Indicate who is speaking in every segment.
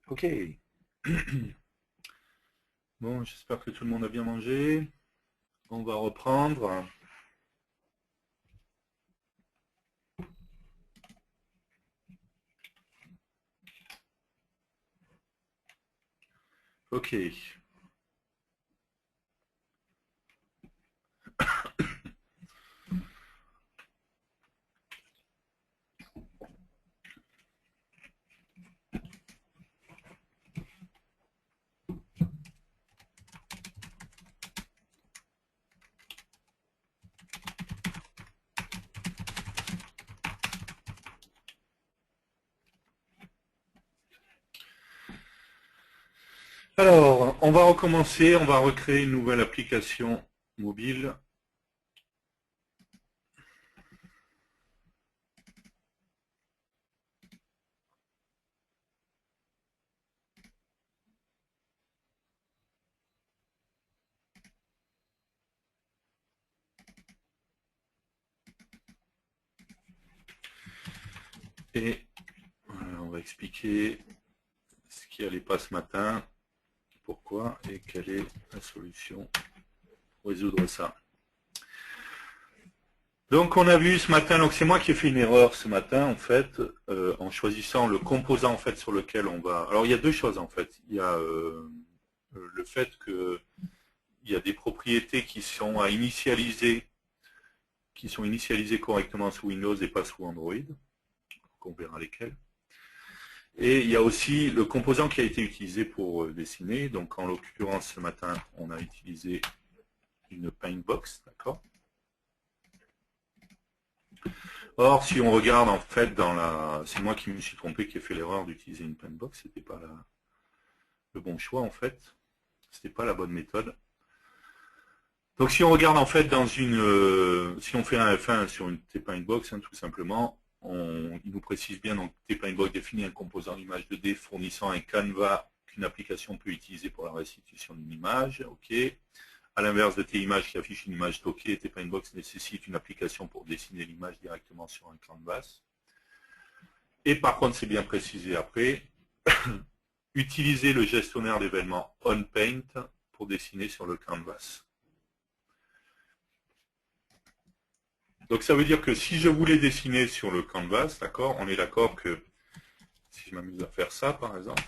Speaker 1: Ok. Bon, j'espère que tout le monde a bien mangé. On va reprendre. Ok. Alors, on va recommencer. On va recréer une nouvelle application mobile. Et voilà, on va expliquer ce qui n'allait pas ce matin, pourquoi et quelle est la solution pour résoudre ça. Donc on a vu ce matin, donc c'est moi qui ai fait une erreur ce matin en fait, en choisissant le composant en fait sur lequel on va. Alors il y a deux choses en fait. Il y a le fait que il y a des propriétés qui sont à initialiser, qui sont initialisées correctement sous Windows et pas sous Android. Donc on verra lesquelles. Et il y a aussi le composant qui a été utilisé pour dessiner. Donc en l'occurrence ce matin, on a utilisé une Paintbox, d'accord. Or, si on regarde en fait dans la, c'est moi qui me suis trompé, qui ai fait l'erreur d'utiliser une Paintbox, c'était pas le bon choix en fait, c'était pas la bonne méthode. Donc si on regarde en fait dans une, si on fait un F1 sur une Paintbox, hein, tout simplement, il nous précise bien donc Paintbox définit un composant d'image 2D fournissant un canevas qu'une application peut utiliser pour la restitution d'une image, ok. À l'inverse de T-Image qui affiche une image stockée, Paintbox nécessite une application pour dessiner l'image directement sur un canvas. Et par contre, c'est bien précisé après, utiliser le gestionnaire d'événements OnPaint pour dessiner sur le canvas. Donc ça veut dire que si je voulais dessiner sur le canvas, d'accord, on est d'accord que si je m'amuse à faire ça par exemple,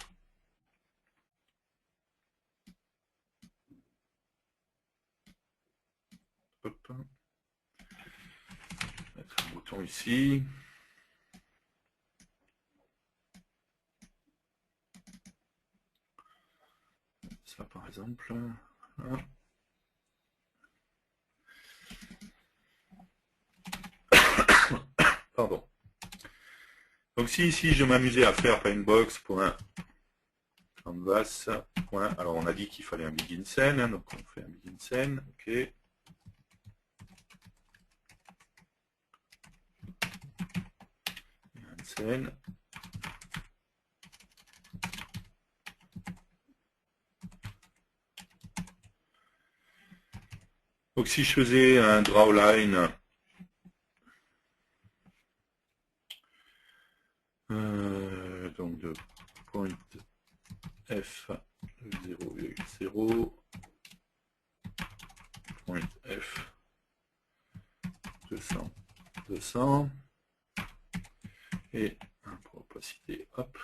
Speaker 1: hop, mettre un bouton ici, ça par exemple, pardon. Donc si ici je m'amusais à faire paintbox.canvas, alors on a dit qu'il fallait un begin scene, hein, donc on fait un begin scene, ok. Scène. Donc si je faisais un drawline, donc de point f 0,0, point f 200, 200, et pour opacité, hop.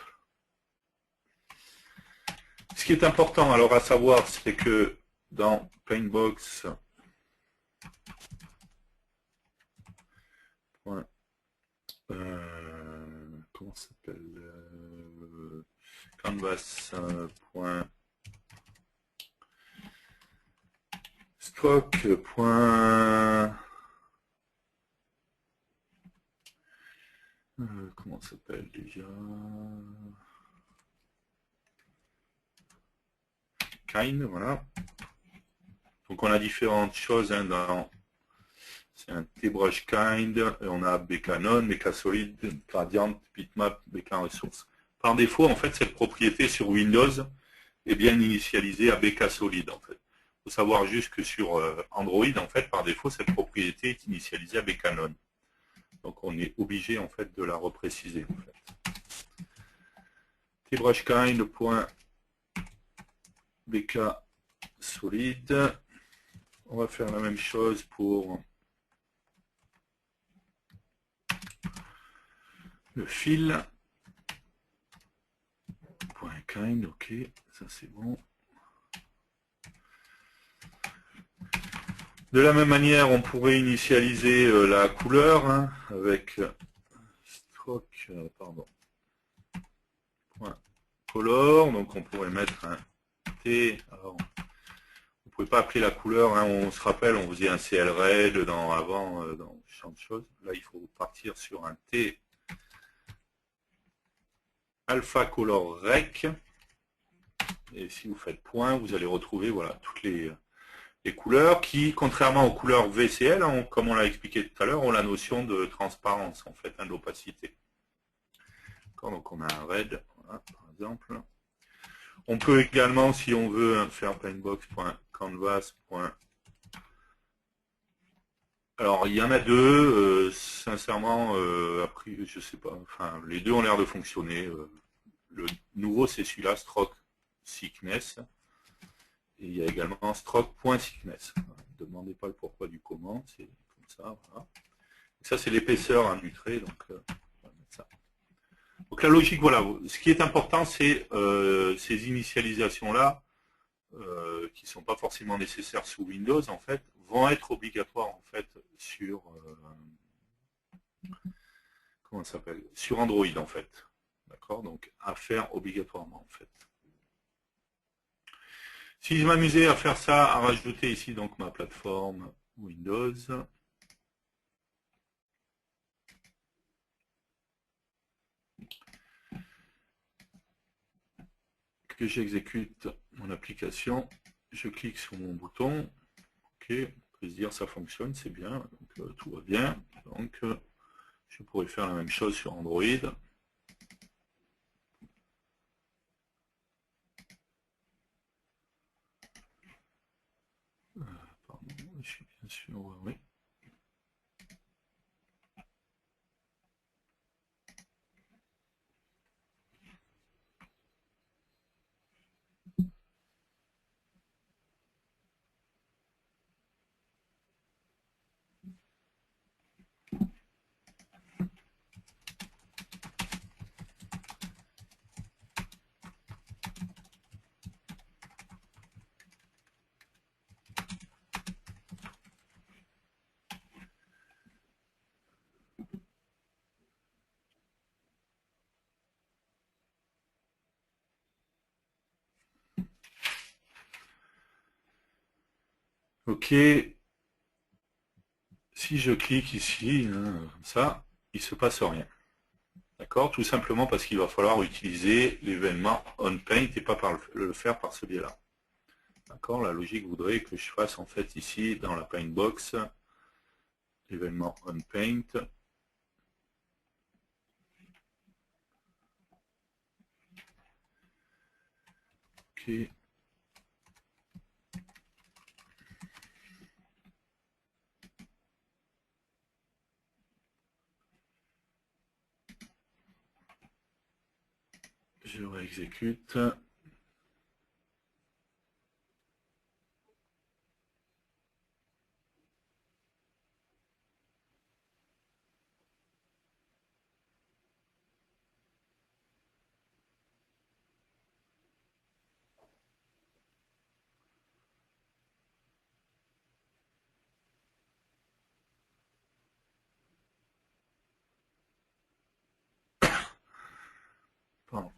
Speaker 1: Ce qui est important alors à savoir, c'est que dans Paintbox, comment ça s'appelle, canvas point stroke point comment ça s'appelle déjà, kind, voilà. Donc on a différentes choses hein, dans, c'est un T-Brush Kind, et on a BK-Non, BK-Solid, Gradient, Bitmap, BK-Ressources. Par défaut, en fait, cette propriété sur Windows est bien initialisée à BK-Solid, en fait. Il faut savoir juste que sur Android, en fait, par défaut, cette propriété est initialisée à BK-Non. Donc on est obligé, en fait, de la repréciser, en fait. tbrushkind.bk solide. On va faire la même chose pour le fil. .kind, ok, ça c'est bon. De la même manière, on pourrait initialiser la couleur hein, avec stroke, pardon, .color. Donc on pourrait mettre un T. Alors, vous pouvez pas appeler la couleur. Hein, on se rappelle, on faisait un CLRed avant dans ce genre de choses. Là, il faut partir sur un T alpha color rec. Et si vous faites point, vous allez retrouver voilà toutes les couleurs qui, contrairement aux couleurs VCL, comme on l'a expliqué tout à l'heure, ont la notion de transparence, en fait, hein, d'opacité. Donc on a un red, voilà, par exemple. On peut également, si on veut, faire paintbox.canvas. Alors il y en a deux, sincèrement, après, je sais pas, enfin les deux ont l'air de fonctionner. Le nouveau c'est celui-là, stroke thickness. Et il y a également stroke.thickness. Ne demandez pas le pourquoi du comment, c'est comme ça. Voilà. Et ça, c'est l'épaisseur hein, du trait. Donc, on va mettre ça. Donc la logique, voilà. Ce qui est important, c'est ces initialisations-là, qui ne sont pas forcément nécessaires sous Windows, en fait, vont être obligatoires en fait sur comment ça s'appelle, sur Android, en fait. D'accord. Donc à faire obligatoirement, en fait. Si je m'amusais à faire ça, à rajouter ici donc ma plateforme Windows, que j'exécute mon application, je clique sur mon bouton, ok, on peut se dire ça fonctionne, c'est bien, donc tout va bien, donc je pourrais faire la même chose sur Android. Pardon, je suis bien sûr, oui. Ok, si je clique ici, hein, comme ça, il ne se passe rien. D'accord? Tout simplement parce qu'il va falloir utiliser l'événement onPaint et pas le faire par ce biais-là. D'accord? La logique voudrait que je fasse en fait ici dans la Paintbox l'événement onPaint. Ok. Je réexécute. Pardon.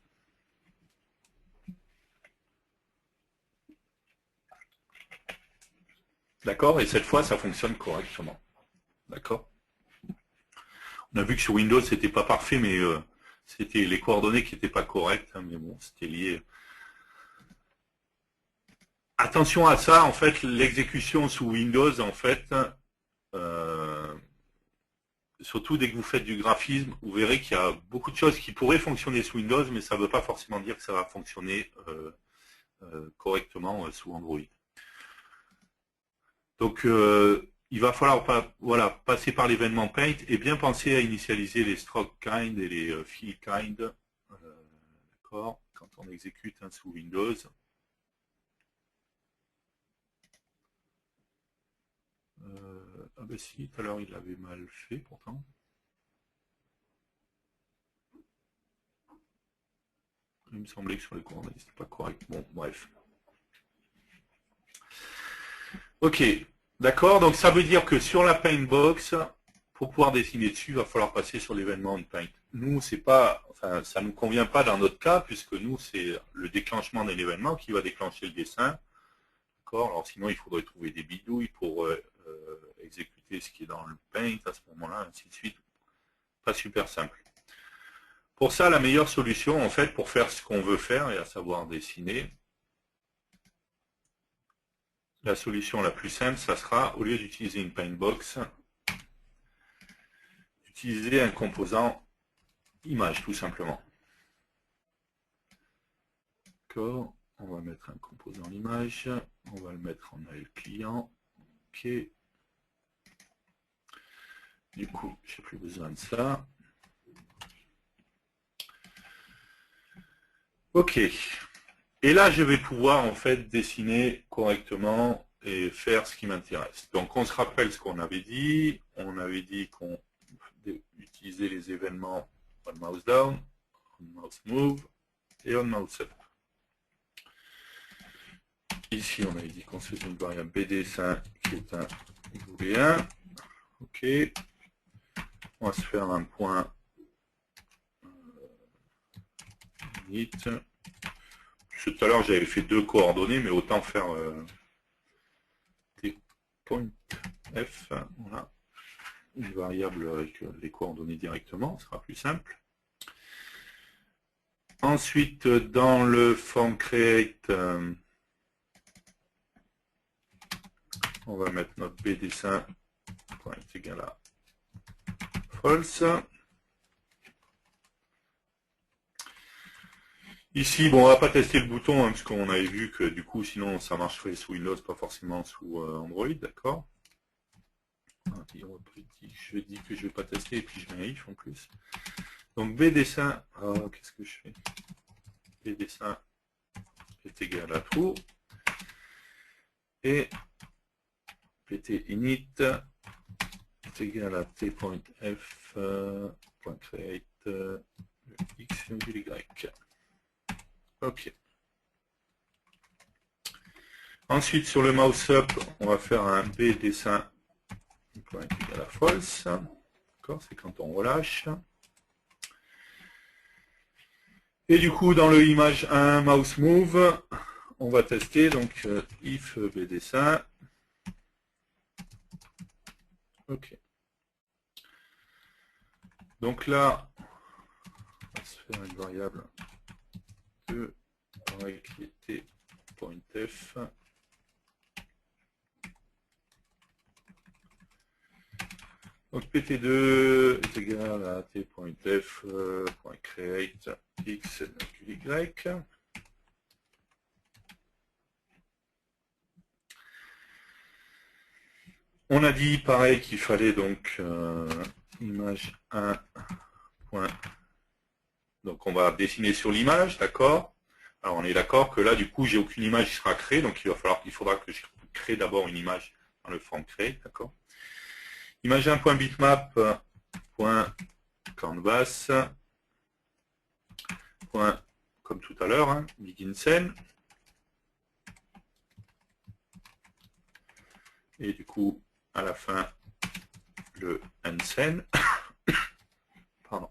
Speaker 1: D'accord, et cette fois, ça fonctionne correctement. D'accord. On a vu que sur Windows, c'était pas parfait, mais c'était les coordonnées qui n'étaient pas correctes, hein, mais bon, c'était lié. Attention à ça, en fait, l'exécution sous Windows, en fait, surtout dès que vous faites du graphisme, vous verrez qu'il y a beaucoup de choses qui pourraient fonctionner sous Windows, mais ça ne veut pas forcément dire que ça va fonctionner correctement sous Android. Donc, il va falloir passer par l'événement Paint et bien penser à initialiser les stroke kind et les fill kind. d'accord, quand on exécute sous Windows. Ah ben si, tout à l'heure il l'avait mal fait pourtant. Il me semblait que sur les coordonnées c'était pas correct. Bon, bref. Ok, d'accord, donc ça veut dire que sur la Paintbox, pour pouvoir dessiner dessus, il va falloir passer sur l'événement de Paint. Nous, c'est pas, enfin, ça ne nous convient pas dans notre cas, puisque nous, c'est le déclenchement de l'événement qui va déclencher le dessin. D'accord, alors sinon, il faudrait trouver des bidouilles pour exécuter ce qui est dans le Paint à ce moment-là, ainsi de suite. Pas super simple. Pour ça, la meilleure solution, en fait, pour faire ce qu'on veut faire, et à savoir dessiner, la solution la plus simple, ça sera, au lieu d'utiliser une Paintbox, d'utiliser un composant image, tout simplement. D'accord, on va mettre un composant image, on va le mettre en AL client. Ok. Du coup, j'ai plus besoin de ça. Ok. Et là, je vais pouvoir en fait dessiner correctement et faire ce qui m'intéresse. Donc, on se rappelle ce qu'on avait dit. On avait dit qu'on utilisait les événements on mouse down, on mouse move et on mouse up. Ici, on avait dit qu'on se faisait une variable bdessin qui est un booléen. Ok. On va se faire un point init. Tout à l'heure, j'avais fait 2 coordonnées, mais autant faire des points f. Voilà. Une variable avec les coordonnées directement, ce sera plus simple. Ensuite, dans le form create, on va mettre notre bdessin point est égal à false. Ici, bon, on va pas tester le bouton, hein, parce qu'on avait vu que du coup, sinon, ça marcherait sous Windows, pas forcément sous Android, d'accord. Je dis que je vais pas tester, et puis je mets un if en plus. Donc, bdessin, qu'est-ce que je fais? Bdessin est égal à true. Et pt init est égal à t.f.create x y. Ok. Ensuite, sur le mouse up, on va faire un bdessin point égal à false. D'accord, c'est quand on relâche. Et du coup, dans le image 1 mouse move, on va tester donc if bdessin. Ok. Donc là, on va se faire une variable de qui était pointf. Donc pt2 est égal à t.f.create x y. On a dit pareil qu'il fallait donc image 1. Donc on va dessiner sur l'image, d'accord. Alors on est d'accord que là du coup j'ai aucune image qui sera créée, donc il faudra que je crée d'abord une image dans le form create, d'accord. Image 1.bitmap.canvas. Comme tout à l'heure, hein, begin scene. Et du coup, à la fin, le end scene. Pardon.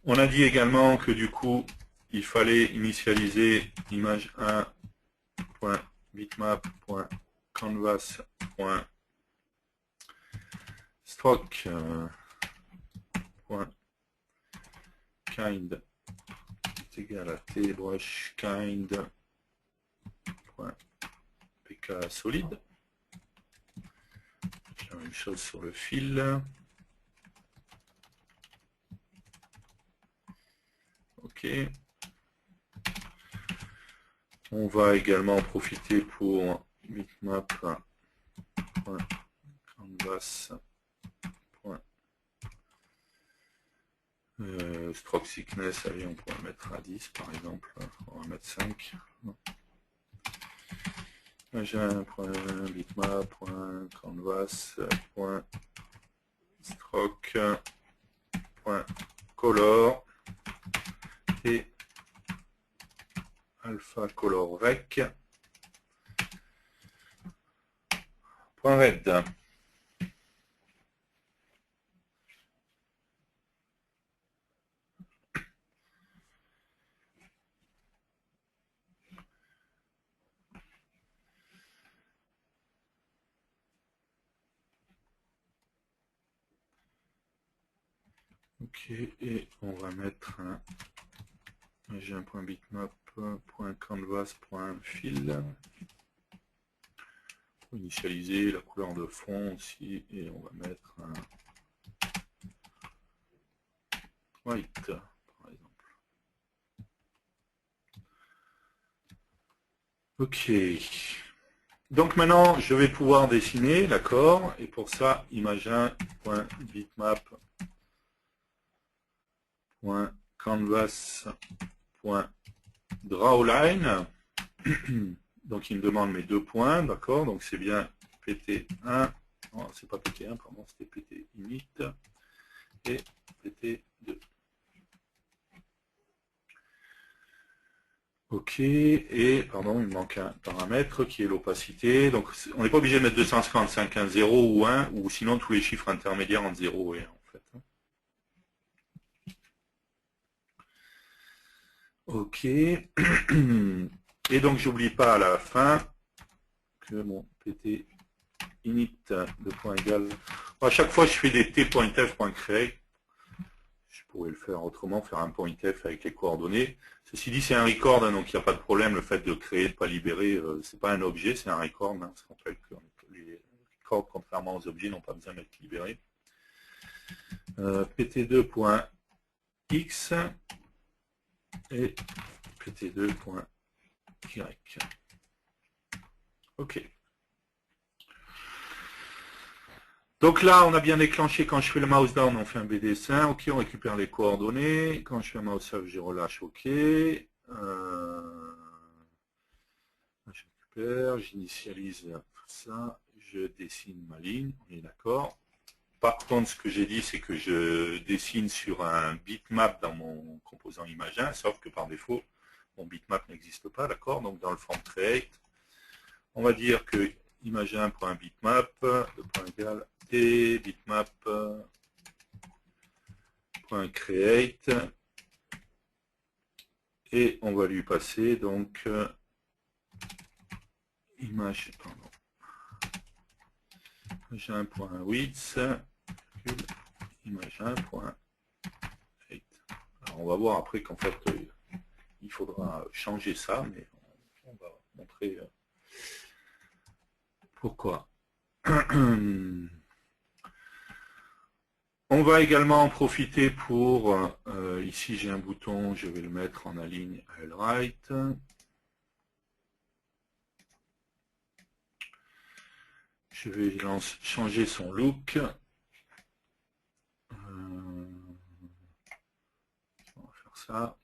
Speaker 1: On a dit également que du coup, il fallait initialiser image 1.bitmap.canvas.stroke kind est égal à tbrush kind.pk solide. La même chose sur le fil. Ok. On va également profiter pour bitmap.canvas. Stroke thickness, allez, on pourrait mettre à 10 par exemple, on va mettre 5. Magin.bitmap.canvas.stroke.color et alpha color rec .red. Ok, et on va mettre j'ai un point bitmap.canvas.fill pour initialiser la couleur de fond aussi, et on va mettre un white par exemple. Ok, donc maintenant je vais pouvoir dessiner, d'accord, et pour ça imagin.bitmap.canvas.drawline. Donc il me demande mes 2 points, d'accord, donc c'est bien PT1, non c'est pas PT1, pardon, c'était PT init et PT2. Ok, et pardon, il me manque un paramètre qui est l'opacité, donc on n'est pas obligé de mettre 255, un 0 ou 1, ou sinon tous les chiffres intermédiaires entre 0 et 1 en fait. Ok, et donc j'oublie pas à la fin que mon PT init de point égal. À chaque fois je fais des t.f.create. Je pourrais le faire autrement, faire un pointf avec les coordonnées. Ceci dit, c'est un record, hein, donc il n'y a pas de problème. Le fait de créer, de ne pas libérer, c'est pas un objet, c'est un record. Hein. Ça rappelle que les records, contrairement aux objets, n'ont pas besoin d'être libérés. pt2.x et pt2.y. Ok. Donc là, on a bien déclenché, quand je fais le mouse down, on fait un BDSin, ok, on récupère les coordonnées, quand je fais un mouse up, je relâche, ok, je récupère, j'initialise tout ça, je dessine ma ligne, on est d'accord. Par contre, ce que j'ai dit, c'est que je dessine sur un bitmap dans mon composant Imagin, sauf que par défaut, mon bitmap n'existe pas, d'accord, donc dans le form create, on va dire que Imagin.bitmap, le point égal, et bitmap.create, et on va lui passer donc image, pardon, imagin.width, imagin.height. Alors on va voir après qu'en fait il faudra changer ça, mais on va montrer pourquoi. On va également en profiter pour, ici j'ai un bouton, je vais le mettre en align right. Je vais changer son look. On va faire ça.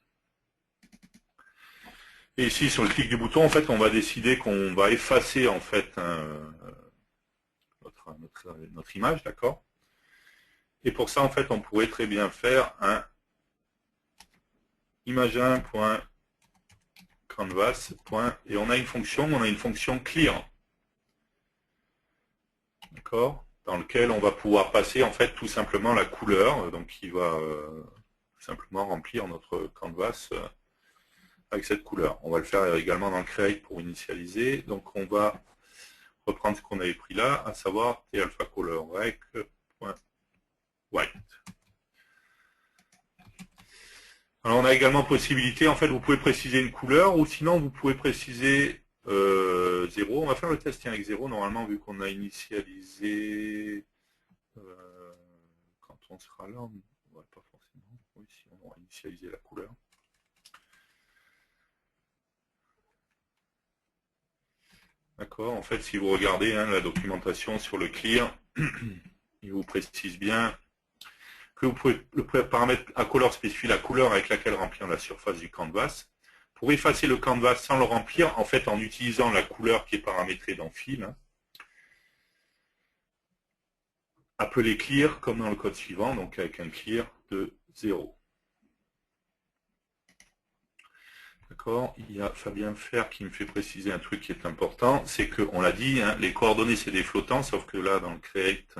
Speaker 1: Et ici sur le clic du bouton, en fait, on va décider qu'on va effacer en fait notre image, d'accord. Et pour ça, en fait, on pourrait très bien faire un imagin.canvas. Et on a une fonction clear, d'accord, dans lequel on va pouvoir passer en fait tout simplement la couleur, donc qui va tout simplement remplir notre canvas avec cette couleur. On va le faire également dans le create pour initialiser. Donc on va reprendre ce qu'on avait pris là, à savoir t-alpha color rec.white. Alors on a également possibilité, en fait, vous pouvez préciser une couleur, ou sinon vous pouvez préciser 0. On va faire le test avec 0, normalement, vu qu'on a initialisé, quand on sera là, on ne va pas forcément, oui, si on aura initialisé la couleur. D'accord, en fait, si vous regardez hein, la documentation sur le clear, il vous précise bien que vous pouvez le paramètre à color spécifie la couleur avec laquelle remplir la surface du canvas. Pour effacer le canvas sans le remplir, en fait en utilisant la couleur qui est paramétrée dans Fill, hein, appelez clear comme dans le code suivant, donc avec un clear de 0. D'accord. Il y a Fabien Fer qui me fait préciser un truc qui est important, c'est qu'on l'a dit, hein, les coordonnées c'est des flottants, sauf que là dans le create,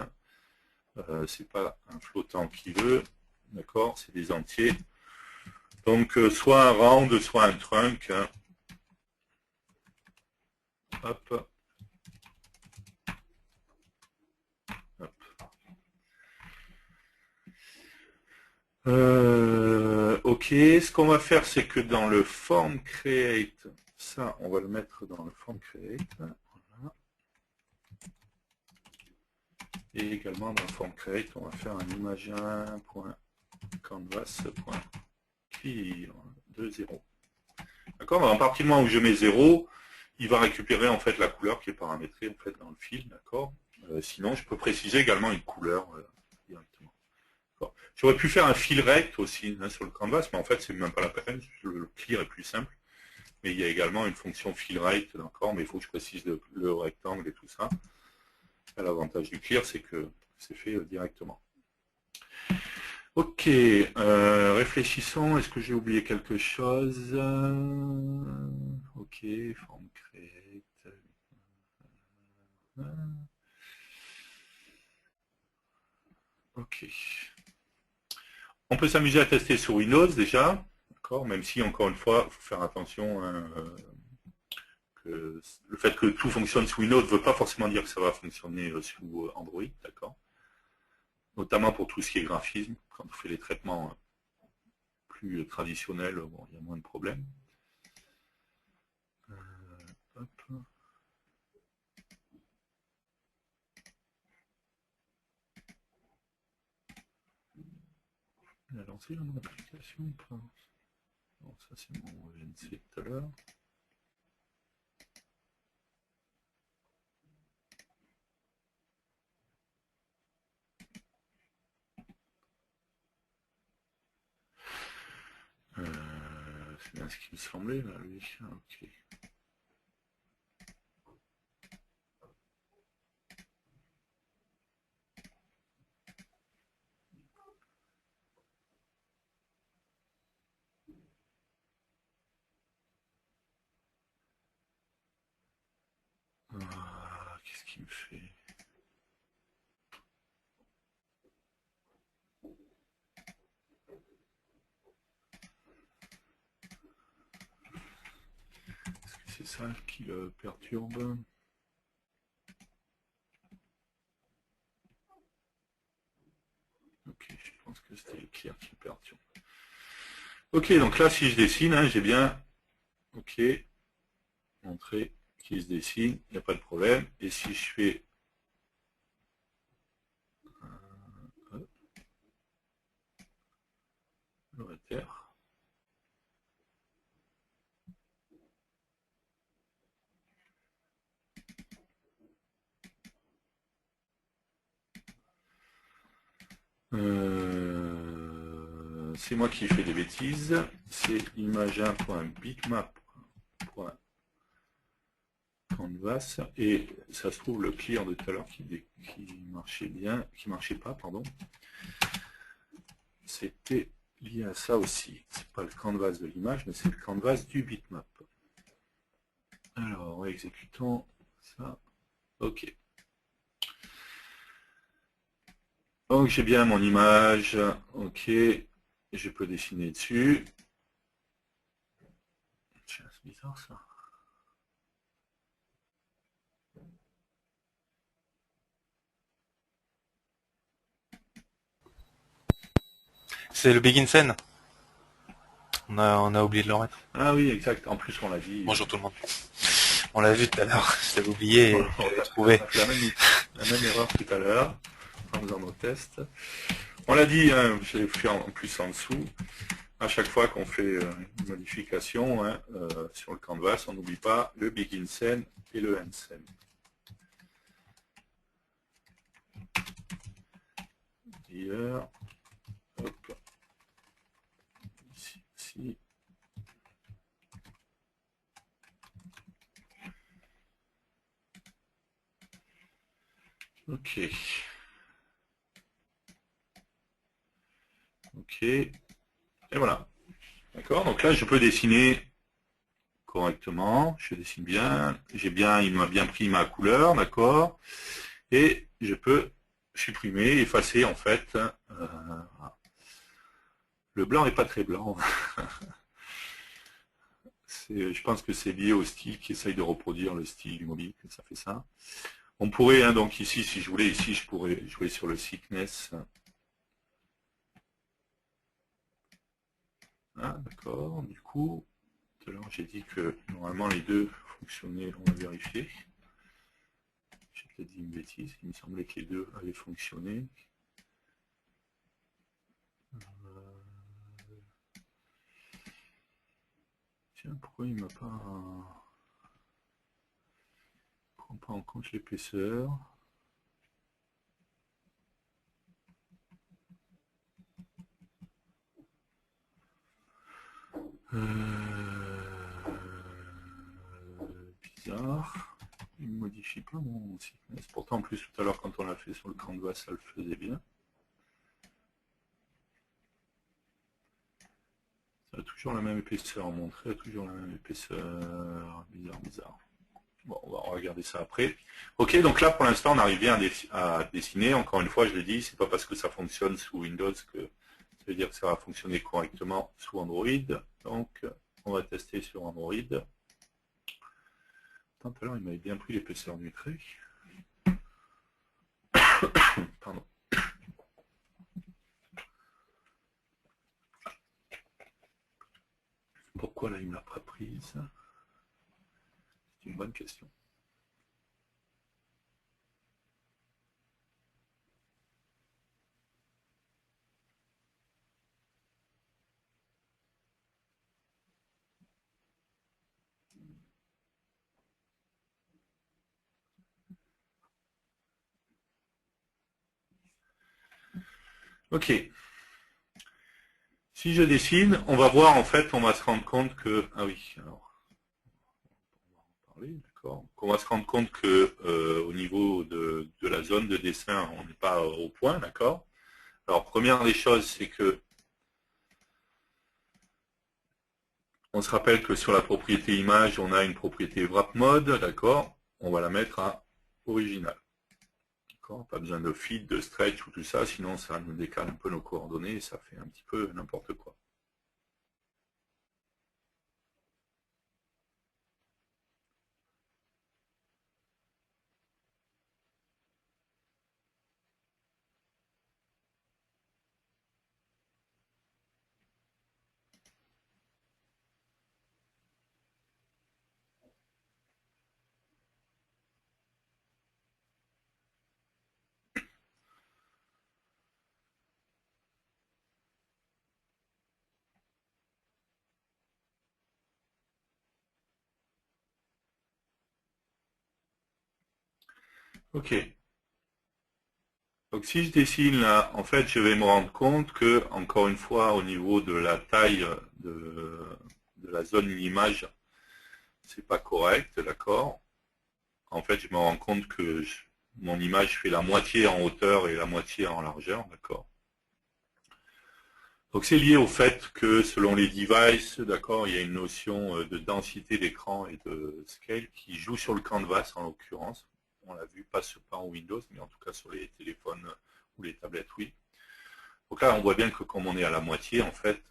Speaker 1: c'est pas un flottant qui veut, d'accord, c'est des entiers. Donc soit un round, soit un trunk. Hein. Hop. Hop. Ok, ce qu'on va faire, c'est que dans le form create, ça, on va le mettre dans le form create. Voilà. Et également dans le form create, on va faire un image1.canvas.clear de 0. D'accord. À partir du moment où je mets 0, il va récupérer en fait la couleur qui est paramétrée en fait dans le fil. D'accord. Sinon, je peux préciser également une couleur directement. J'aurais pu faire un fil rect aussi hein, sur le canvas, mais en fait, c'est même pas la peine. Le clear est plus simple. Mais il y a également une fonction fill right, d'accord, mais il faut que je précise le rectangle et tout ça. L'avantage du clear, c'est que c'est fait directement. Ok, réfléchissons, est-ce que j'ai oublié quelque chose? Ok, form create. Ok. On peut s'amuser à tester sur Windows déjà, d'accord, même si encore une fois, il faut faire attention. Hein, que le fait que tout fonctionne sous Windows ne veut pas forcément dire que ça va fonctionner sous Android, d'accord. Notamment pour tout ce qui est graphisme, quand on fait les traitements plus traditionnels, bon, il y a moins de problèmes. Hop. Il a lancé mon application. Bon, ça c'est mon VNC tout à l'heure. C'est bien ce qui me semblait là, lui. Ok. Qu'est-ce qu'il me fait? Est-ce que c'est ça qui le perturbe? Ok, je pense que c'était l'éclair qui le perturbe. Ok, donc là, si je dessine, hein, j'ai bien, ok, entrée qui se dessine, il n'y a pas de problème. Et si je fais le réter, c'est moi qui fais des bêtises. C'est image1.bitmap.canvas et ça se trouve le clear de tout à l'heure qui marchait bien, qui marchait pas, pardon. C'était lié à ça aussi. C'est pas le canvas de l'image, mais c'est le canvas du bitmap. Alors, exécutons ça. Ok. Donc j'ai bien mon image. Ok. Je peux dessiner dessus. C'est bizarre ça.
Speaker 2: C'est le Begin Scene. On a oublié de le mettre.
Speaker 1: Ah oui, exact. En plus, on l'a dit.
Speaker 2: Bonjour tout le monde. On l'a vu tout à l'heure. Je l'avais oublié et je l'avais trouvé.
Speaker 1: On a fait la même erreur tout à l'heure en faisant nos tests. On l'a dit, hein, je l'ai fait en plus en dessous. À chaque fois qu'on fait une modification hein, sur le canvas, on n'oublie pas le begin scene et le end scene. D'ailleurs, Hop. Ici, ici. Ok. Ok. Et voilà. D'accord. Donc là, je peux dessiner correctement. Je dessine bien. Il m'a bien pris ma couleur, d'accord. Et je peux supprimer, effacer en fait. Le blanc n'est pas très blanc. Je pense que c'est lié au style qui essaye de reproduire le style du mobile, que ça fait ça. On pourrait, hein, donc ici, si je voulais, ici, je pourrais jouer sur le thickness. Ah, d'accord. Du coup, tout à l'heure, j'ai dit que normalement les deux fonctionnaient. On va vérifier. J'ai peut-être dit une bêtise. Il me semblait que les deux avaient fonctionné. Tiens, pourquoi il ne m'a pas... prend pas en compte l'épaisseur. Bizarre. Il ne modifie pas mon thickness. Pourtant, en plus, tout à l'heure, quand on l'a fait sur le canvas, ça le faisait bien. Ça a toujours la même épaisseur. Mon trait a toujours la même épaisseur. Bizarre, bizarre. Bon, on va regarder ça après. Ok, donc là, pour l'instant, on arrive bien à dessiner. Encore une fois, je l'ai dit, c'est pas parce que ça fonctionne sous Windows que ça veut dire que ça va fonctionner correctement sous Android. Donc, on va tester sur Android. Tout à l'heure, il m'avait bien pris l'épaisseur du trait. Pardon. Pourquoi là, il ne me l'a pas prise? C'est une bonne question. Ok. Si je dessine, on va voir en fait, on va se rendre compte que... Ah oui, alors... On va en parler, d'accord. On va se rendre compte que au niveau de la zone de dessin, on n'est pas au point, d'accord. Alors, première des choses, c'est que on se rappelle que sur la propriété image, on a une propriété wrap mode, d'accord. On va la mettre à original. Pas besoin de feed, de stretch ou tout ça, sinon ça nous décale un peu nos coordonnées et ça fait un petit peu n'importe quoi. Ok. Donc si je dessine là, en fait, je vais me rendre compte que, encore une fois, au niveau de la taille de la zone image, c'est pas correct, d'accord. En fait, je me rends compte que mon image fait la moitié en hauteur et la moitié en largeur, d'accord. Donc c'est lié au fait que selon les devices, d'accord, il y a une notion de densité d'écran et de scale qui joue sur le canvas en l'occurrence. On l'a vu, pas en Windows, mais en tout cas sur les téléphones ou les tablettes, oui. Donc là, on voit bien que comme on est à la moitié, en fait,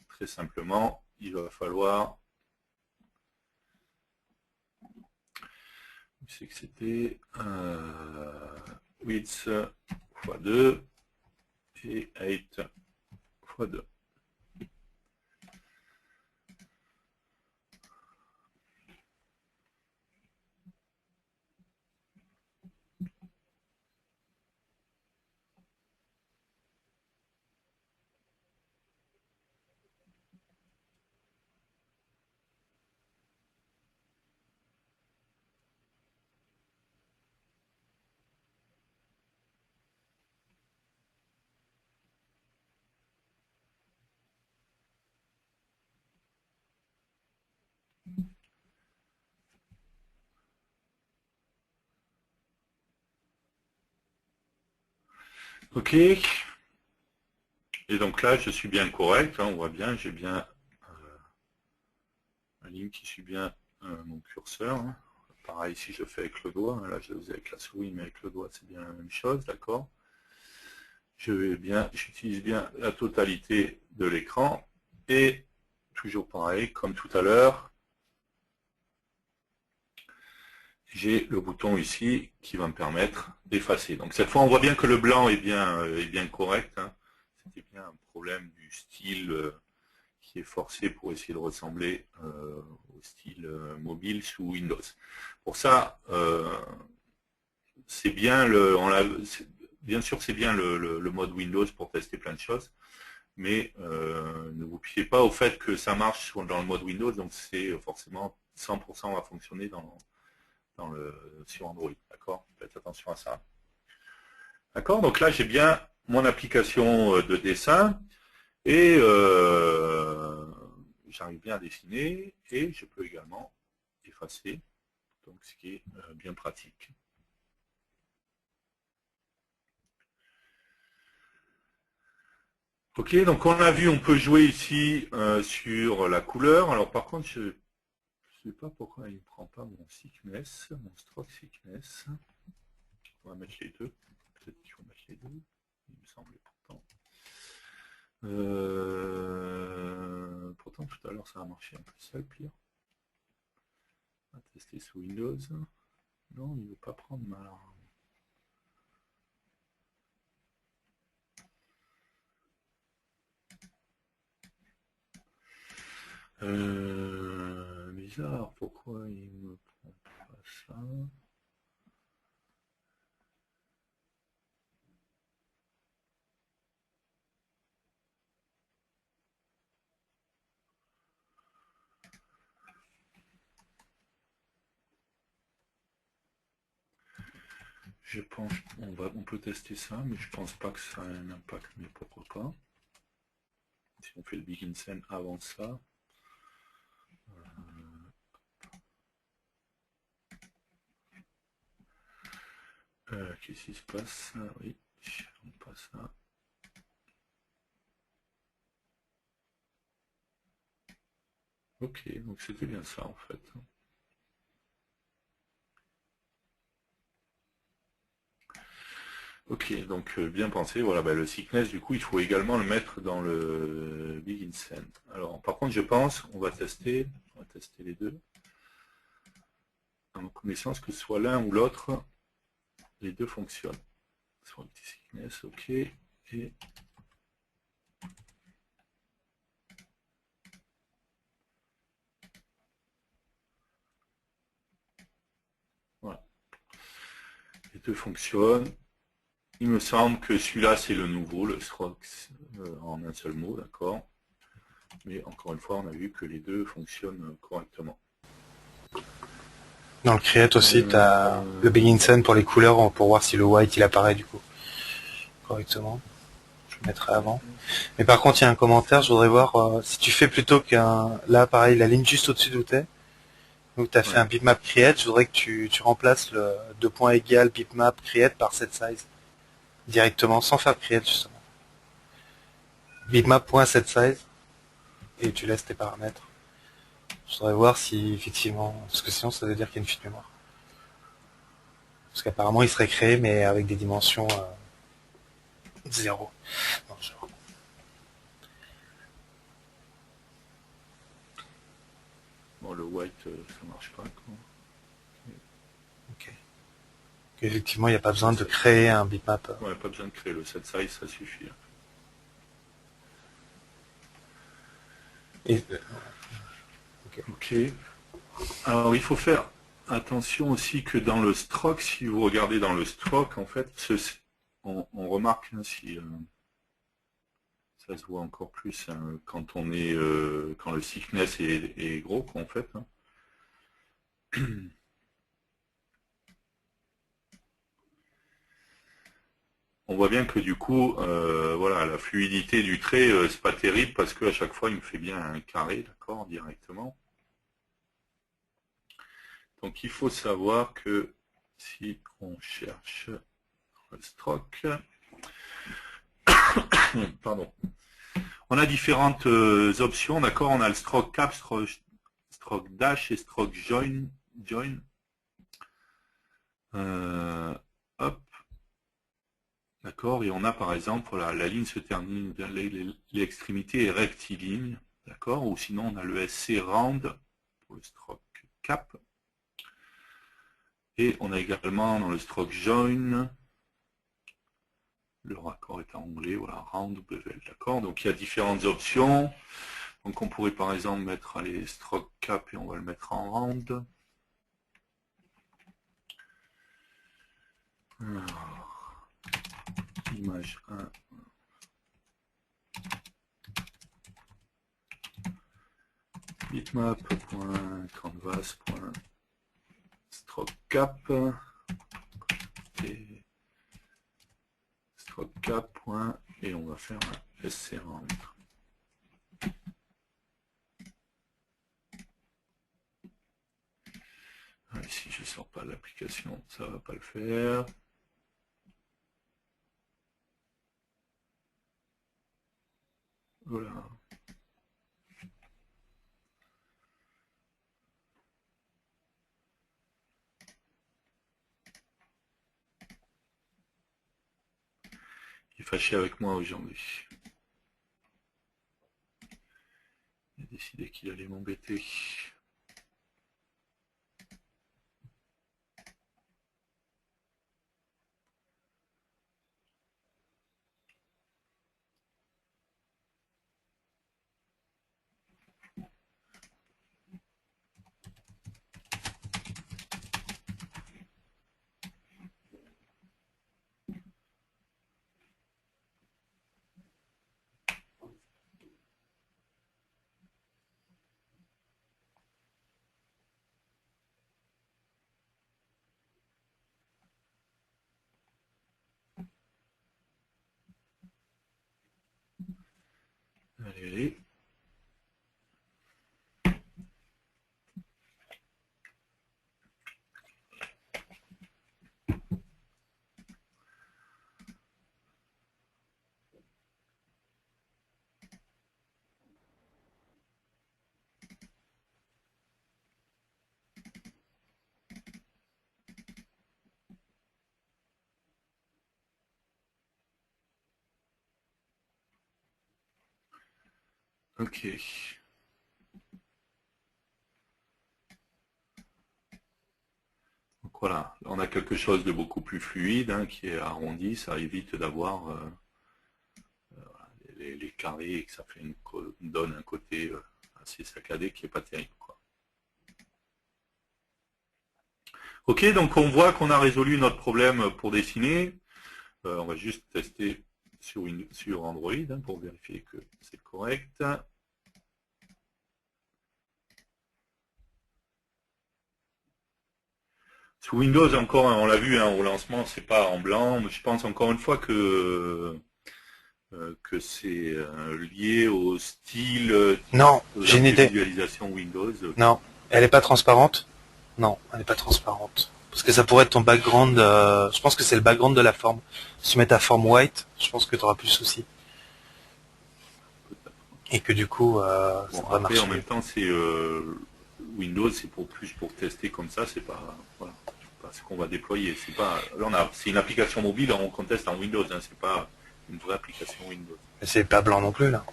Speaker 1: très simplement, il va falloir... C'est que c'était width x 2 et height x 2. Ok. Et donc là, je suis bien correct, hein, on voit bien, j'ai bien la ligne qui suit bien mon curseur. Hein. Pareil, si je fais avec le doigt, hein, là je le faisais avec la souris, mais avec le doigt, c'est bien la même chose, d'accord. J'utilise bien la totalité de l'écran, et toujours pareil, comme tout à l'heure, j'ai le bouton ici qui va me permettre d'effacer. Donc cette fois, on voit bien que le blanc est bien correct. Hein. C'était bien un problème du style qui est forcé pour essayer de ressembler au style mobile sous Windows. Pour ça, c'est bien bien sûr c'est bien le mode Windows pour tester plein de choses, mais ne vous fiez pas au fait que ça marche dans le mode Windows, donc c'est forcément 100% va fonctionner sur Android, d'accord. Faites attention à ça. D'accord, donc là j'ai bien mon application de dessin et j'arrive bien à dessiner et je peux également effacer, donc ce qui est bien pratique. Ok, donc on a vu, on peut jouer ici sur la couleur. Alors par contre, je ne sais pas pourquoi il ne prend pas mon thickness, mon stroke thickness. On va mettre les deux. Peut-être qu'il faut mettre les deux. Il me semblait pourtant. Pourtant tout à l'heure ça a marché un peu seul, pire. On va tester sous Windows. Non, il ne veut pas prendre ma... bizarre, pourquoi il me prend pas ça? Je pense, on peut tester ça, mais je pense pas que ça a un impact, mais pourquoi pas. Si on fait le Begin Scene avant ça. Qu'est-ce qui se passe? Oui, on passe ça. Ok, donc c'était bien ça en fait. Ok, donc bien pensé, voilà, bah, le thickness, du coup, il faut également le mettre dans le Begin Scene. Alors, par contre, je pense, on va tester les deux. En connaissance que ce soit l'un ou l'autre, les deux fonctionnent. Soit le petit thickness, ok, et voilà. Les deux fonctionnent. Il me semble que celui-là, c'est le nouveau, le stroke en un seul mot, d'accord. Mais encore une fois, on a vu que les deux fonctionnent correctement.
Speaker 2: Dans le Create aussi, tu as le Begin Scene pour les couleurs, pour voir si le white il apparaît du coup correctement. Je le mettrai avant. Mais par contre, il y a un commentaire, je voudrais voir si tu fais plutôt qu'un... Là, pareil, la ligne juste au-dessus d'où t'es. Donc tu as fait un bitmap create, je voudrais que tu remplaces le 2 points égal bitmap create par set size. Directement, sans faire create justement. Bitmap.setSize et tu laisses tes paramètres. Je voudrais voir si effectivement, parce que sinon ça veut dire qu'il y a une fuite mémoire. Parce qu'apparemment il serait créé mais avec des dimensions 0. Non,
Speaker 1: bon, le white, ça marche pas. Quoi.
Speaker 2: ok. Effectivement, il n'y a pas besoin de créer un bitmap.
Speaker 1: Ouais, pas besoin de créer le set size, ça suffit.
Speaker 2: Et,
Speaker 1: ok. Alors, il faut faire attention aussi que dans le stroke, si vous regardez dans le stroke, en fait, on remarque hein, si ça se voit encore plus hein, quand on est quand le thickness est gros, quoi, en fait. Hein. On voit bien que du coup, voilà, la fluidité du trait, c'est pas terrible parce qu'à chaque fois, il me fait bien un carré, d'accord, directement. Donc, il faut savoir que si on cherche le stroke, Pardon. On a différentes options, d'accord. On a le stroke cap, stroke dash et stroke join. Hop. D'accord. Et on a par exemple la ligne se termine, l'extrémité est rectiligne, d'accord. Ou sinon on a le SC round pour le stroke cap. Et on a également dans le stroke join, le raccord est en anglais, voilà, round WL, d'accord. Donc il y a différentes options. Donc on pourrait par exemple mettre les stroke cap et on va le mettre en round. Alors, image 1. Bitmap.canvas.stroke-cap et stroke-cap. Et on va faire un SC round. Si je ne sors pas l'application, ça ne va pas le faire. Voilà. Il est fâché avec moi aujourd'hui. Il a décidé qu'il allait m'embêter. Allez, allez. Ok. Donc voilà, on a quelque chose de beaucoup plus fluide, hein, qui est arrondi, ça évite d'avoir les carrés et que ça fait donne un côté assez saccadé qui n'est pas terrible, quoi. Ok, donc on voit qu'on a résolu notre problème pour dessiner. On va juste tester sur Android, hein, pour vérifier que c'est correct. Sous Windows, encore, hein, on l'a vu, hein, au lancement, c'est pas en blanc. Mais je pense encore une fois que c'est lié au style
Speaker 2: Non, j'ai une
Speaker 1: de
Speaker 2: idée.
Speaker 1: visualisation Windows.
Speaker 2: Non, elle est pas transparente. Non, elle n'est pas transparente. Parce que ça pourrait être ton background. Je pense que c'est le background de la forme. Si tu mets ta forme white, je pense que tu auras plus de soucis. Et que du coup,
Speaker 1: Bon,
Speaker 2: ça va
Speaker 1: après, en
Speaker 2: marcher
Speaker 1: même
Speaker 2: mieux.
Speaker 1: temps, c'est Windows, c'est plus pour tester comme ça, c'est pas, voilà, pas ce qu'on va déployer. C'est pas, là, c'est une application mobile, on conteste en Windows, hein, c'est pas une vraie application Windows.
Speaker 2: Mais c'est pas blanc non plus, là.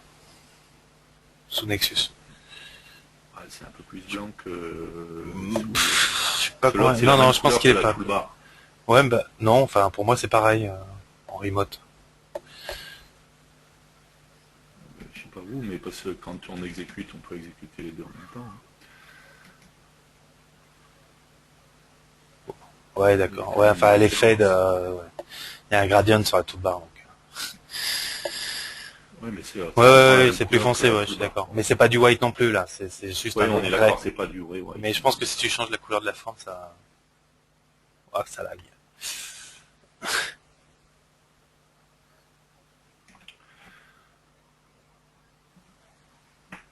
Speaker 2: Sous Nexus.
Speaker 1: Ah, c'est un peu plus blanc que
Speaker 2: Je sais pas comment.
Speaker 1: c'est
Speaker 2: Non,
Speaker 1: la
Speaker 2: non,
Speaker 1: même
Speaker 2: je pense
Speaker 1: couleur
Speaker 2: qu'il
Speaker 1: que
Speaker 2: est
Speaker 1: la
Speaker 2: pas.
Speaker 1: toolbar.
Speaker 2: Ouais, bah, non, enfin, pour moi, c'est pareil, en remote.
Speaker 1: Je sais pas vous, mais parce que quand on exécute, on peut exécuter les deux en même temps, hein.
Speaker 2: Ouais, d'accord. Ouais, enfin, elle est fade, ouais. Il y a un gradient sur la toolbar, donc.
Speaker 1: Ouais, mais
Speaker 2: Ouais,
Speaker 1: ça
Speaker 2: ouais,
Speaker 1: reprend la
Speaker 2: ouais,
Speaker 1: même
Speaker 2: c'est plus
Speaker 1: couleur que
Speaker 2: foncé,
Speaker 1: la
Speaker 2: ouais, je suis
Speaker 1: toolbar.
Speaker 2: d'accord. Mais c'est pas du white non plus, là. C'est juste
Speaker 1: Oui,
Speaker 2: un
Speaker 1: on est
Speaker 2: grey.
Speaker 1: d'accord, c'est pas du vrai white.
Speaker 2: Mais je pense que si tu changes la couleur de la forme, ça, ah, ça lag.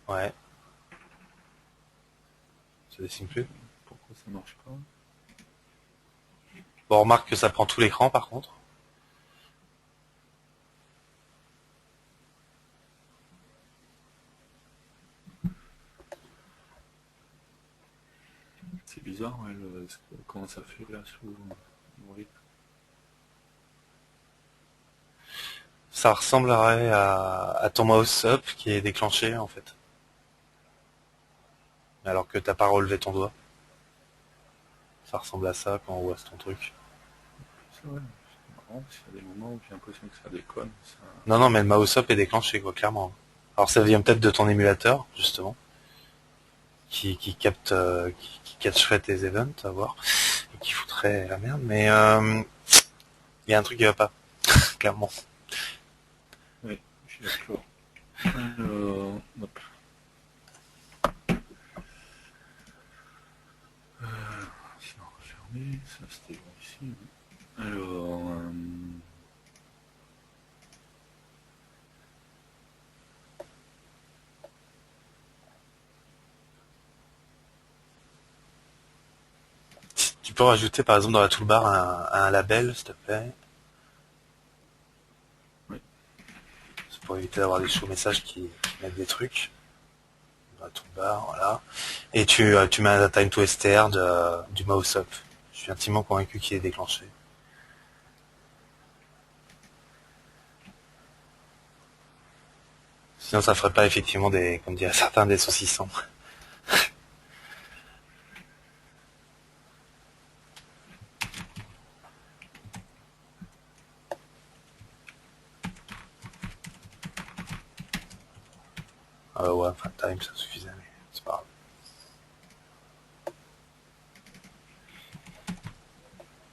Speaker 2: Ouais. Ça dessine plus.
Speaker 1: Pourquoi ça marche pas?
Speaker 2: Bon, on remarque que ça prend tout l'écran, par contre.
Speaker 1: C'est bizarre, ouais, comment ça fait là sous oui.
Speaker 2: Ça ressemblerait à ton mouse up qui est déclenché en fait. Alors que t'as pas relevé ton doigt. Ça ressemble à ça quand on voit ton truc.
Speaker 1: Ça, ouais, c'est marrant, parce qu'il y a des moments où j'ai l'impression que ça déconne. Ça...
Speaker 2: Non, non, mais le mouse up est déclenché, quoi, clairement. Alors ça vient peut-être de ton émulateur, justement, qui capte, qui catcherait tes events, à voir, et qui foutrait la merde, mais il y a un truc qui va pas, clairement.
Speaker 1: Oui, je suis d'accord. Alors, hop. C'est refermé, ça c'était bon ici. Alors,
Speaker 2: Tu peux rajouter, par exemple, dans la toolbar un label, s'il te plaît.
Speaker 1: oui.
Speaker 2: C'est pour éviter d'avoir des show-messages qui mettent des trucs. Dans la toolbar, voilà. Et tu mets un time to str du mouse up. Je suis intimement convaincu qu'il est déclenché. Sinon, ça ferait pas effectivement des, comme dirait certains, des saucissons. Ouais, enfin, time, ça suffisait, mais c'est pas grave.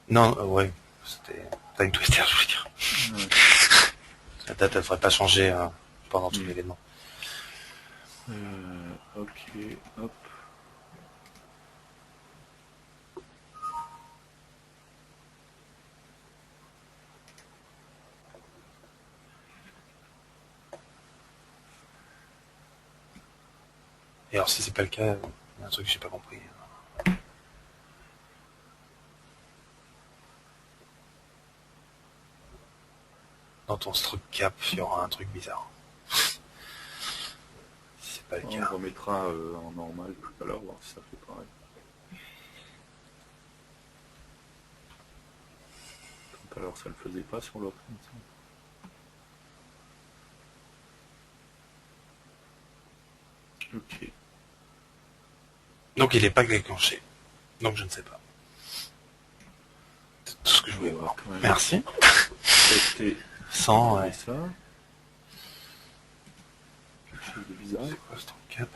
Speaker 2: Non, ouais, c'était time to str, je voulais dire.
Speaker 1: Ouais.
Speaker 2: La date, elle ferait pas changer pendant tout l'événement.
Speaker 1: Ok, hop.
Speaker 2: Et alors, si c'est pas le cas, il y a un truc que j'ai pas compris. Dans ton struct cap, il y aura un truc bizarre. Si c'est pas le
Speaker 1: On
Speaker 2: cas.
Speaker 1: remettra en normal tout à l'heure, voir si ça fait pareil. Tout à l'heure, ça le faisait pas sur l'autre. Ok.
Speaker 2: Donc, il est pas déclenché. Donc, je ne sais pas. C'est tout ce que je voulais
Speaker 1: On va
Speaker 2: voir.
Speaker 1: quand même
Speaker 2: Merci.
Speaker 1: tester
Speaker 2: Sans, ouais.
Speaker 1: ça. Quelque chose de bizarre.
Speaker 2: C'est quoi ce struct cap?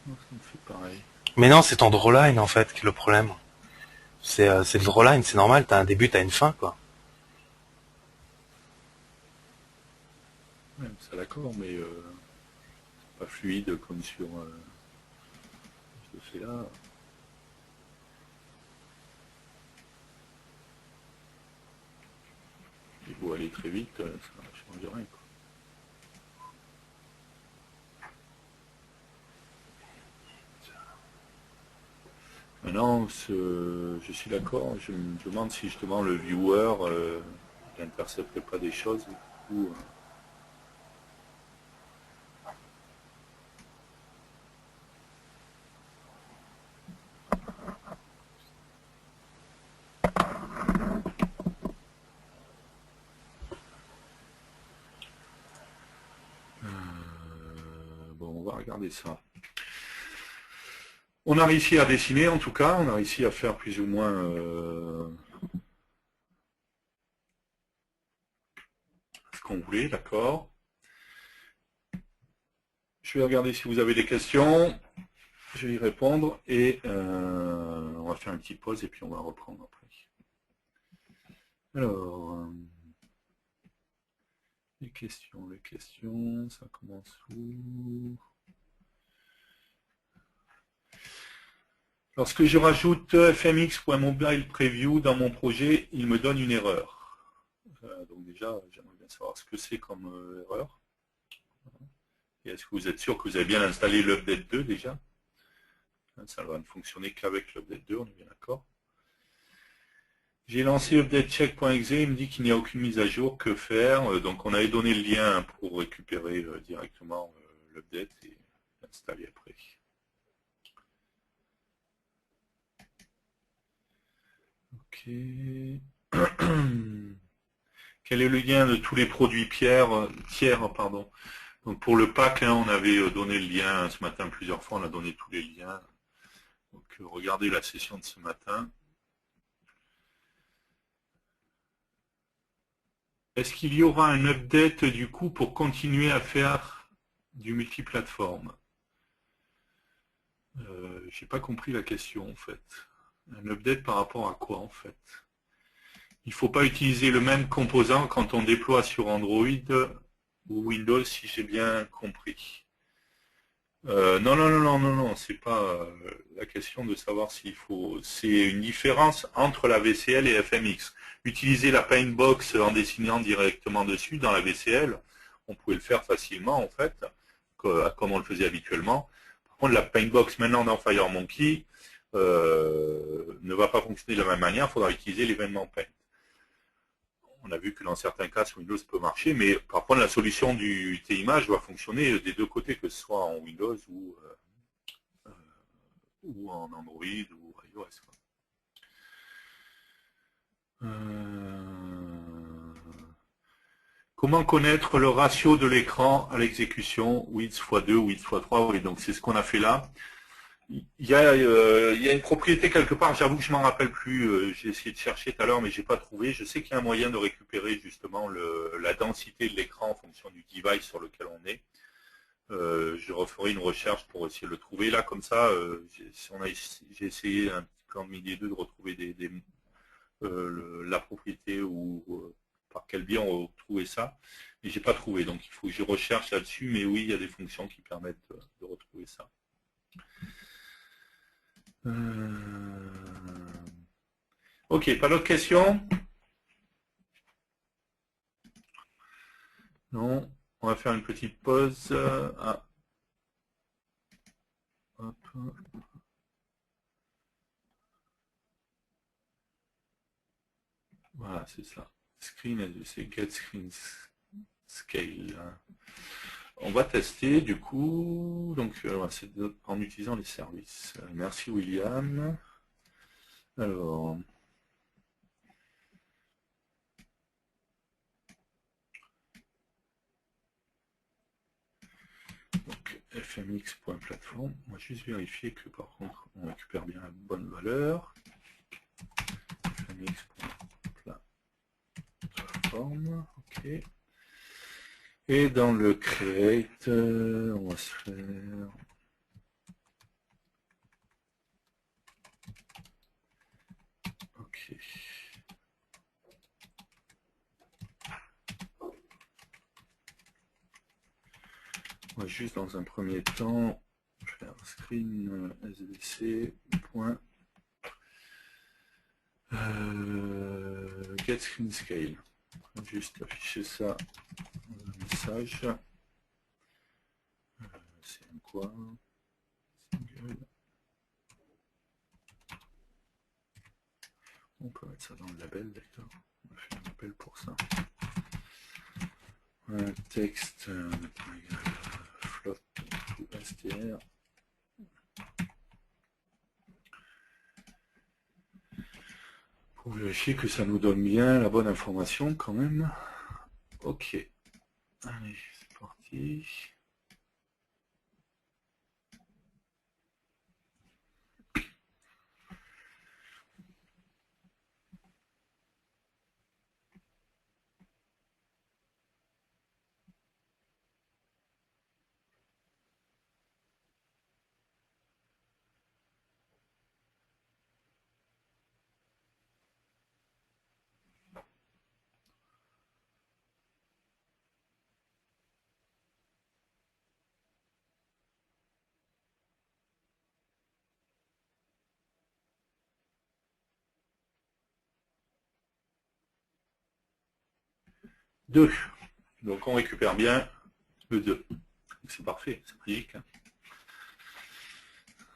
Speaker 1: Ça me fait pareil.
Speaker 2: Mais non, c'est ton drawline, en fait, qui est le problème. C'est le drawline, c'est normal, t'as un début, t'as une fin, quoi.
Speaker 1: Ouais, ça d'accord, mais pas fluide comme sur je le fais là. Il faut aller très vite, ça ne change rien. Quoi. Maintenant, je suis d'accord, je me demande si justement le viewer n'intercepte pas des choses. Du coup, bon, on va regarder ça. On a réussi à dessiner en tout cas, on a réussi à faire plus ou moins ce qu'on voulait, d'accord. Je vais regarder si vous avez des questions. Je vais y répondre et on va faire une petite pause et puis on va reprendre après. Alors, les questions, ça commence où? Lorsque je rajoute fmx.mobile preview dans mon projet, il me donne une erreur. Donc déjà, j'aimerais bien savoir ce que c'est comme erreur. Et est-ce que vous êtes sûr que vous avez bien installé l'update 2 déjà? Ça va ne fonctionner qu'avec l'update 2, on est bien d'accord. J'ai lancé updatecheck.exe, il me dit qu'il n'y a aucune mise à jour, que faire? Donc on avait donné le lien pour récupérer directement l'update et l'installer après. Ok. Quel est le lien de tous les produits tiers, pardon. Donc pour le pack, on avait donné le lien ce matin plusieurs fois, on a donné tous les liens. Donc regardez la session de ce matin. Est-ce qu'il y aura un update du coup pour continuer à faire du multiplateforme? J'ai pas compris la question en fait. Un update par rapport à quoi en fait? Il ne faut pas utiliser le même composant quand on déploie sur Android ou Windows si j'ai bien compris. Non, c'est pas la question de savoir s'il faut. C'est une différence entre la VCL et FMX. Utiliser la Paintbox en dessinant directement dessus dans la VCL, on pouvait le faire facilement en fait, comme on le faisait habituellement. Par contre, la Paintbox maintenant dans FireMonkey ne va pas fonctionner de la même manière. Il faudra utiliser l'événement Paint. On a vu que dans certains cas, Windows peut marcher, mais par contre, la solution du T-Image va fonctionner des deux côtés, que ce soit en Windows ou en Android ou iOS. Comment connaître le ratio de l'écran à l'exécution, width x2, width x3? Oui, donc c'est ce qu'on a fait là. Il y a une propriété quelque part, j'avoue que je m'en rappelle plus, j'ai essayé de chercher tout à l'heure mais j'ai pas trouvé. Je sais qu'il y a un moyen de récupérer justement la densité de l'écran en fonction du device sur lequel on est. Je referai une recherche pour essayer de le trouver. Là comme ça, j'ai essayé un petit peu en milieu 2 de retrouver la propriété ou par quel biais on retrouvait ça. Mais j'ai pas trouvé, donc il faut que je recherche là-dessus, mais oui, il y a des fonctions qui permettent de retrouver ça. Ok, pas d'autres questions? Non, on va faire une petite pause. Ah. Hop. Voilà, c'est ça. Screen, c'est get screen scale. On va tester du coup, donc c'est en utilisant les services. Merci William. Alors, donc fmx.platform. On va juste vérifier que par contre on récupère bien la bonne valeur. fmx.platform, ok. Et dans le create, on va se faire. Ok. On va juste dans un premier temps faire screen sdc. Get screen scale. On va juste afficher ça dans un message. C'est un quoi? Single. On peut mettre ça dans le label d'ailleurs. On va faire un label pour ça. Un texte float to str. Pour vérifier que ça nous donne bien la bonne information quand même. Ok. Allez, c'est parti. 2. Donc on récupère bien le 2. C'est parfait, c'est magique. Hein.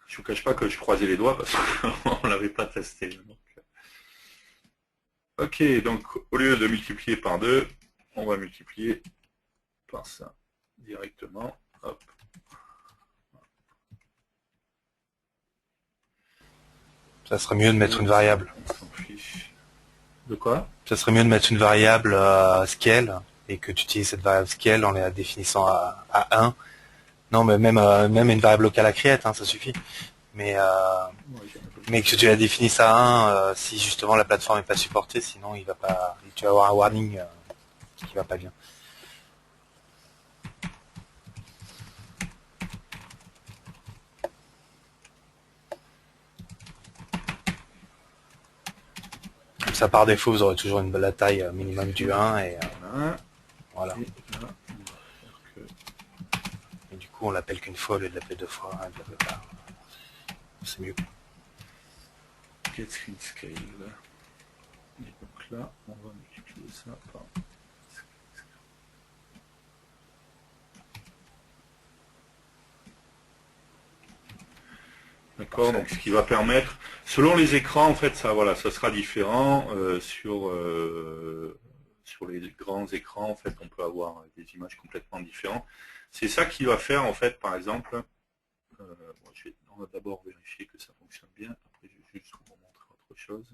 Speaker 1: Je ne vous cache pas que je croisais les doigts parce qu'on ne l'avait pas testé. Donc. Ok, donc au lieu de multiplier par 2, on va multiplier par ça directement. Hop.
Speaker 2: Ça serait mieux de mettre une variable.
Speaker 1: On s'en fiche. De quoi?
Speaker 2: Ça serait mieux de mettre une variable scale et que tu utilises cette variable scale en la définissant à 1. Non, mais même une variable locale à create, hein, ça suffit. Mais que tu la définisses à 1 si justement la plateforme n'est pas supportée, sinon il va pas, tu vas avoir un warning qui va pas bien. Comme ça, par défaut, vous aurez toujours la taille minimum du 1 et voilà. Et du coup, on l'appelle qu'une fois au lieu de l'appeler 2 fois. Hein, c'est mieux.
Speaker 1: Get screen scale. Et donc là, on va multiplier ça par. D'accord, donc ce qui va permettre, selon les écrans, en fait, ça sera différent. Sur les grands écrans, en fait, on peut avoir des images complètement différentes. C'est ça qui va faire, en fait, par exemple, on va d'abord vérifier que ça fonctionne bien. Après, je vais juste vous montrer autre chose.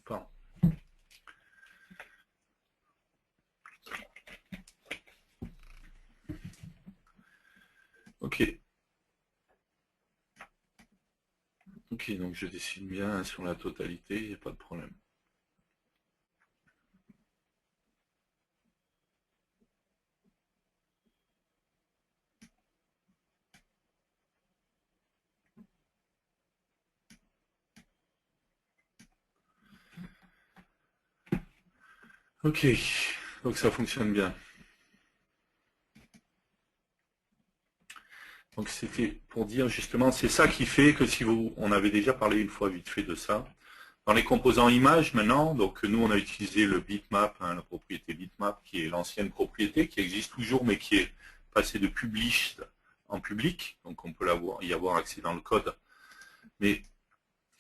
Speaker 1: Pardon. Ok. Ok, donc je dessine bien sur la totalité, il n'y a pas de problème. Ok, donc ça fonctionne bien. Donc c'était pour dire justement, c'est ça qui fait que si vous, on avait déjà parlé une fois vite fait de ça, dans les composants images maintenant, donc nous on a utilisé le bitmap, hein, la propriété bitmap qui est l'ancienne propriété, qui existe toujours mais qui est passée de published en public, donc on peut y avoir accès dans le code. Mais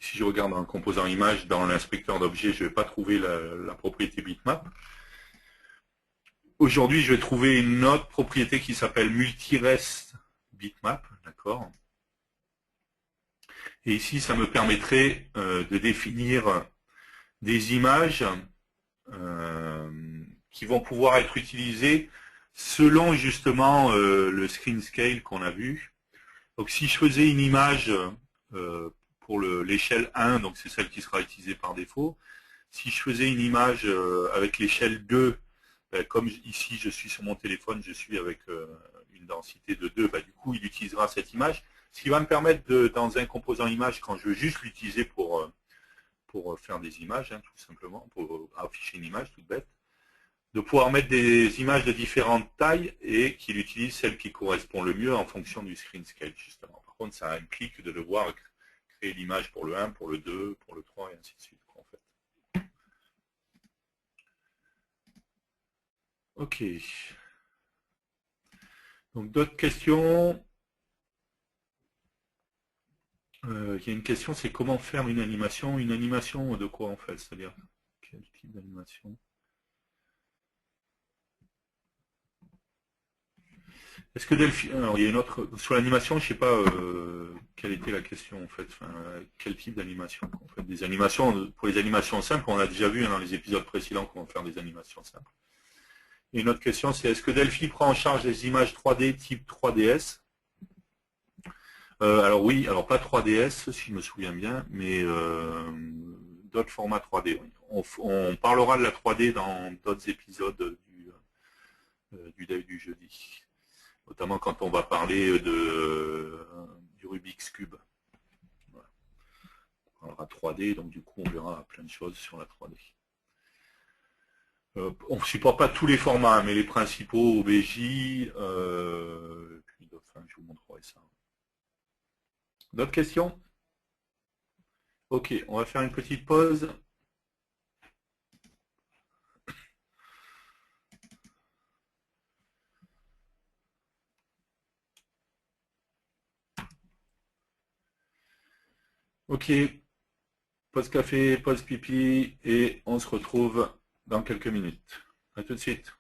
Speaker 1: si je regarde un composant image dans l'inspecteur d'objets, je ne vais pas trouver la propriété bitmap. Aujourd'hui, je vais trouver une autre propriété qui s'appelle multi-rest bitmap, d'accord. Et ici, ça me permettrait de définir des images qui vont pouvoir être utilisées selon justement le screen scale qu'on a vu. Donc si je faisais une image pour l'échelle 1, donc c'est celle qui sera utilisée par défaut, si je faisais une image avec l'échelle 2, comme ici je suis sur mon téléphone, je suis avec une densité de 2, du coup il utilisera cette image, ce qui va me permettre dans un composant image, quand je veux juste l'utiliser pour faire des images, hein, tout simplement, pour afficher une image toute bête, de pouvoir mettre des images de différentes tailles et qu'il utilise celle qui correspond le mieux en fonction du screen scale, justement. Par contre, ça implique de devoir créer l'image pour le 1, pour le 2, pour le 3 et ainsi de suite, en fait. Ok. Donc, d'autres questions? Il y a une question, c'est comment faire une animation? Une animation de quoi, en fait? C'est-à-dire, quel type d'animation? Est-ce que Delphi... Alors, il y a une autre... Sur l'animation, je ne sais pas quelle était la question, en fait. Enfin, quel type d'animation? En fait, des animations, pour les animations simples, on a déjà vu dans les épisodes précédents qu'on va faire des animations simples. Et une autre question, c'est est-ce que Delphi prend en charge les images 3D type 3DS? Alors oui, alors pas 3DS, si je me souviens bien, mais d'autres formats 3D. Oui. on parlera de la 3D dans d'autres épisodes du live du jeudi. Notamment quand on va parler du Rubik's Cube. Voilà. On parlera 3D, donc du coup on verra plein de choses sur la 3D. On ne supporte pas tous les formats, mais les principaux, OBJ, puis enfin, je vous montrerai ça. D'autres questions? Ok, on va faire une petite pause. Ok, pause café, pause pipi, et on se retrouve dans quelques minutes. À tout de suite.